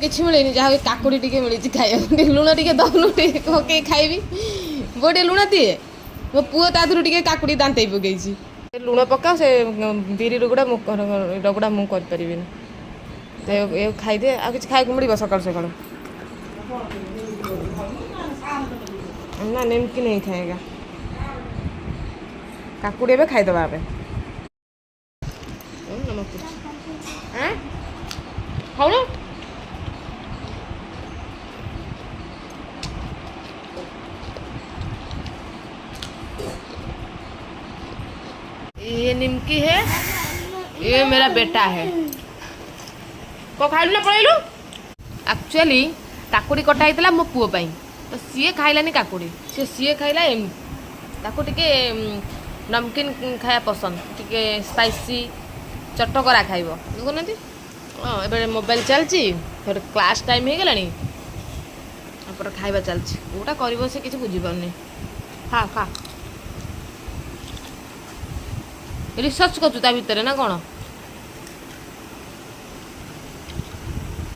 କିଛି ମିଳେନି ଯାହା କାକୁଡ଼ି ଟିକେ ମିଳିଛି ଖାଇବାକୁ ଲୁଣ ଟିକେ ଦଉନୁ ଟିକେ ପକେଇ ଖାଇବି ବୋଉ ଟିକେ ଲୁଣ ଦିଏ ମୋ ପୁଅ ତା ଦେହରୁ ଟିକେ କାକୁଡ଼ି ଦାନ୍ତେଇ ପକେଇଛି ଲୁଣ ପକାଅ ସେ ବିରି ରଗୁଡ଼ା ମୁଁ କରିପାରିବିନି ଏ ଖାଇଦିଏ ଆଉ କିଛି ଖାଇବାକୁ ମିଳିବ ସକାଳୁ ସକାଳୁ ନା ନିମକି ନେଇ ଖାଏଗା କାକୁଡ଼ି ଏବେ ଖାଇଦେବା ଏବେ ଖାଉନ ये निमकी है ये मेरा बेटा है को खाइलु ना पळेलु एक्चुअली काकुड़ी कटा होता मो पुओ पाई तो सीए खाइलानी काकुड़ी सीए खाइला एम ताको टिके नमकीन खाया पसंद टिके स्पाइसी चटकरा खाइबो देखुनांती हाँ ए मोबाइल चलची फिर क्लास टाइम हो गलानी पर खाइबा चलची गोटा करिवो से किछि बुझी पारनी खा खा रिसर्च करछु ता भितर ना कोन